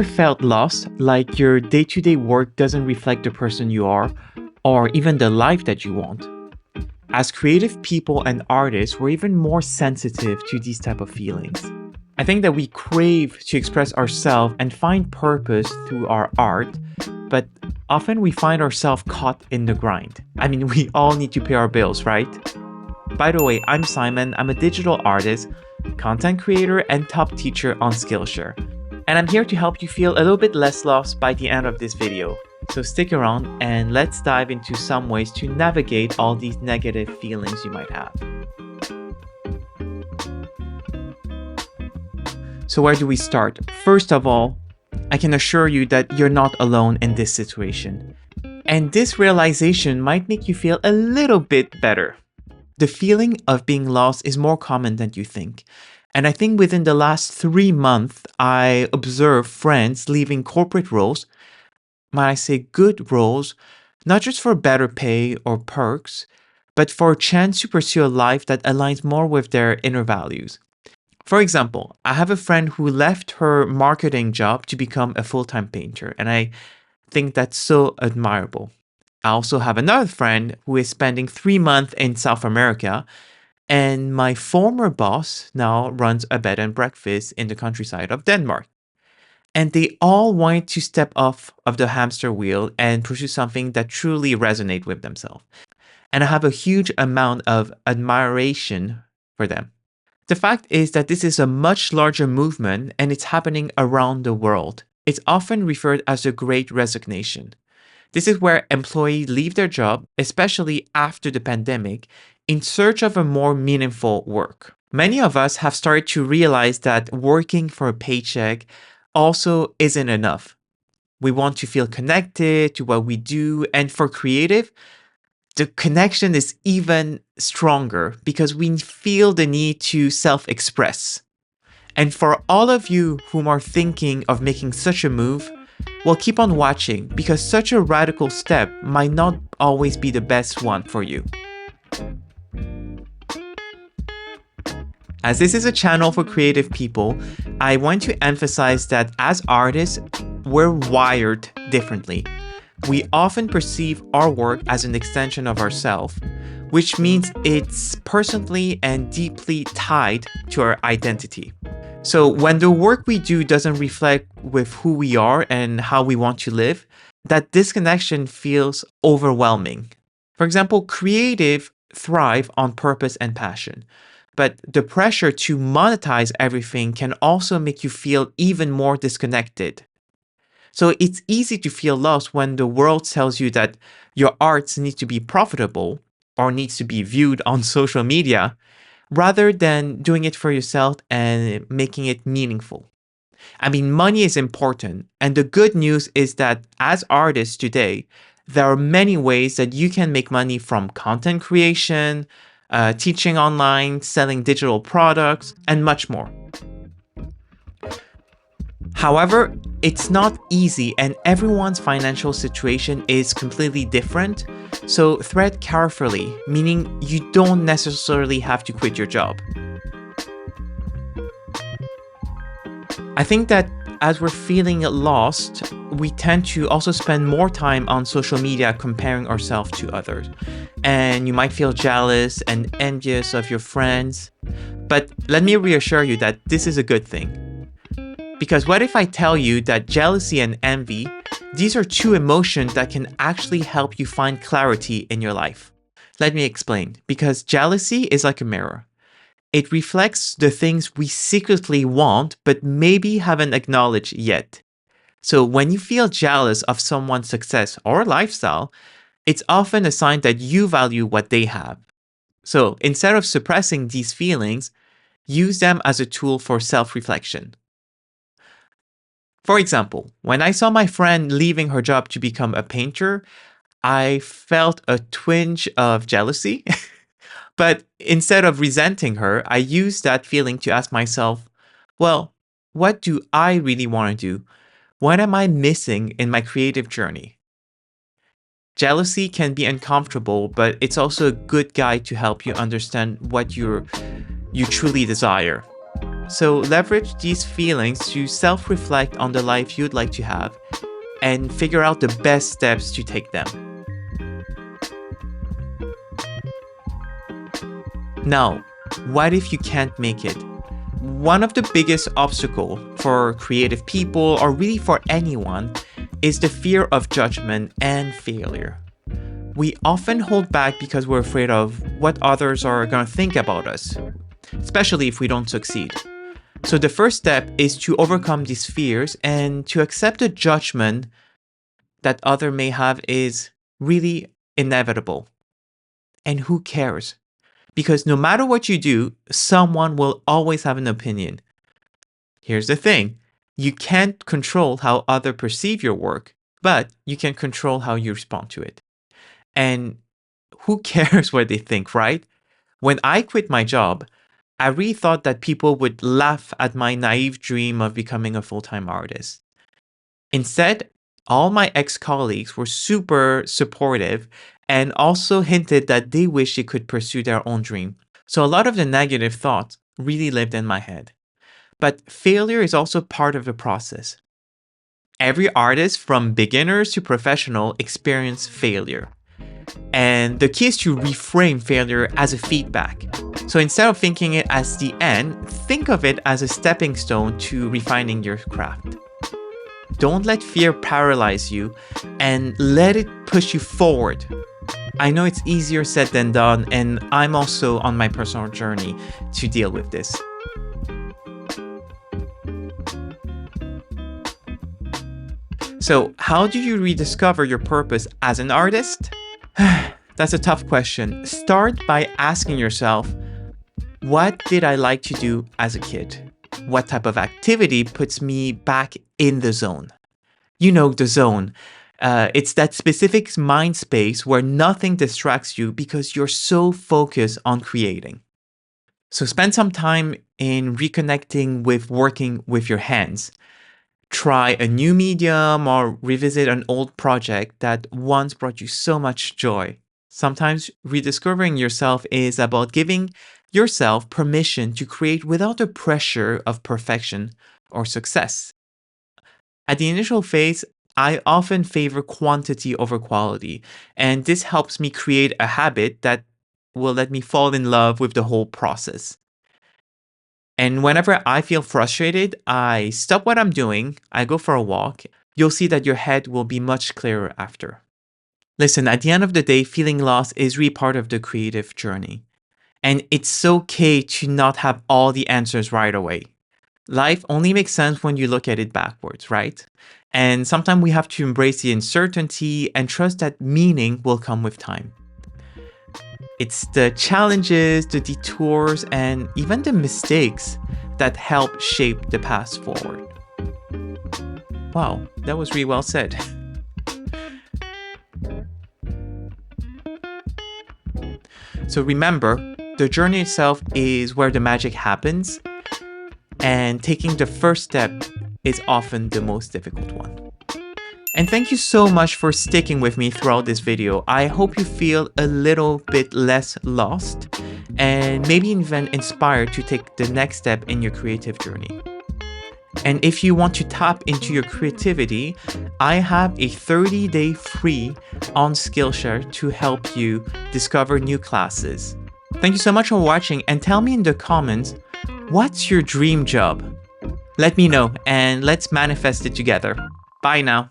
Felt lost, like your day-to-day work doesn't reflect the person you are, or even the life that you want? As creative people and artists, we're even more sensitive to these type of feelings. I think that we crave to express ourselves and find purpose through our art, but often we find ourselves caught in the grind. I mean, we all need to pay our bills, right? By the way, I'm Simon. I'm a digital artist, content creator, and top teacher on Skillshare. And I'm here to help you feel a little bit less lost by the end of this video. So stick around and let's dive into some ways to navigate all these negative feelings you might have. So where do we start? First of all, I can assure you that you're not alone in this situation. And this realization might make you feel a little bit better. The feeling of being lost is more common than you think. And I think within the last 3 months, I observed friends leaving corporate roles, when I say good roles, not just for better pay or perks, but for a chance to pursue a life that aligns more with their inner values. For example, I have a friend who left her marketing job to become a full-time painter, and I think that's so admirable. I also have another friend who is spending 3 months in South America, and my former boss now runs a bed and breakfast in the countryside of Denmark. And they all wanted to step off of the hamster wheel and pursue something that truly resonates with themselves. And I have a huge amount of admiration for them. The fact is that this is a much larger movement and it's happening around the world. It's often referred as the Great Resignation. This is where employees leave their job, especially after the pandemic, in search of a more meaningful work. Many of us have started to realize that working for a paycheck also isn't enough. We want to feel connected to what we do, and for creative, the connection is even stronger because we feel the need to self-express. And for all of you whom are thinking of making such a move, well, keep on watching because such a radical step might not always be the best one for you. As this is a channel for creative people, I want to emphasize that as artists, we're wired differently. We often perceive our work as an extension of ourselves, which means it's personally and deeply tied to our identity. So when the work we do doesn't reflect with who we are and how we want to live, that disconnection feels overwhelming. For example, creative thrive on purpose and passion. But the pressure to monetize everything can also make you feel even more disconnected. So it's easy to feel lost when the world tells you that your arts need to be profitable or needs to be viewed on social media, rather than doing it for yourself and making it meaningful. I mean, money is important, and the good news is that as artists today, there are many ways that you can make money from content creation, teaching online, selling digital products, and much more. However, it's not easy and everyone's financial situation is completely different, so tread carefully, meaning you don't necessarily have to quit your job. I think that as we're feeling lost, we tend to also spend more time on social media comparing ourselves to others. And you might feel jealous and envious of your friends. But let me reassure you that this is a good thing. Because what if I tell you that jealousy and envy, these are two emotions that can actually help you find clarity in your life? Let me explain. Because jealousy is like a mirror. It reflects the things we secretly want, but maybe haven't acknowledged yet. So when you feel jealous of someone's success or lifestyle, it's often a sign that you value what they have. So instead of suppressing these feelings, use them as a tool for self-reflection. For example, when I saw my friend leaving her job to become a painter, I felt a twinge of jealousy. But instead of resenting her, I used that feeling to ask myself, well, what do I really want to do? What am I missing in my creative journey? Jealousy can be uncomfortable, but it's also a good guide to help you understand what you truly desire. So leverage these feelings to self-reflect on the life you'd like to have and figure out the best steps to take them. Now, what if you can't make it? One of the biggest obstacles for creative people, or really for anyone, is the fear of judgment and failure. We often hold back because we're afraid of what others are going to think about us, especially if we don't succeed. So the first step is to overcome these fears and to accept the judgment that others may have is really inevitable. And who cares? Because no matter what you do, someone will always have an opinion. Here's the thing. You can't control how others perceive your work, but you can control how you respond to it. And who cares what they think, right? When I quit my job, I really thought that people would laugh at my naive dream of becoming a full-time artist. Instead, all my ex-colleagues were super supportive and also hinted that they wish they could pursue their own dream. So a lot of the negative thoughts really lived in my head. But failure is also part of the process. Every artist, from beginners to professional, experience failure. And the key is to reframe failure as a feedback. So instead of thinking it as the end, think of it as a stepping stone to refining your craft. Don't let fear paralyze you and let it push you forward. I know it's easier said than done, and I'm also on my personal journey to deal with this. So, how do you rediscover your purpose as an artist? That's a tough question. Start by asking yourself, what did I like to do as a kid? What type of activity puts me back in the zone? You know the zone. It's that specific mind space where nothing distracts you because you're so focused on creating. So spend some time in reconnecting with working with your hands. Try a new medium or revisit an old project that once brought you so much joy. Sometimes rediscovering yourself is about giving yourself permission to create without the pressure of perfection or success. At the initial phase, I often favor quantity over quality, and this helps me create a habit that will let me fall in love with the whole process. And whenever I feel frustrated, I stop what I'm doing, I go for a walk. You'll see that your head will be much clearer after. Listen, at the end of the day, feeling lost is really part of the creative journey. And it's okay to not have all the answers right away. Life only makes sense when you look at it backwards, right? And sometimes we have to embrace the uncertainty and trust that meaning will come with time. It's the challenges, the detours, and even the mistakes that help shape the path forward. Wow, that was really well said. So remember, the journey itself is where the magic happens, and taking the first step is often the most difficult one. And thank you so much for sticking with me throughout this video. I hope you feel a little bit less lost and maybe even inspired to take the next step in your creative journey. And if you want to tap into your creativity, I have a 30-day free on Skillshare to help you discover new classes. Thank you so much for watching, and tell me in the comments, what's your dream job? Let me know and let's manifest it together. Bye now.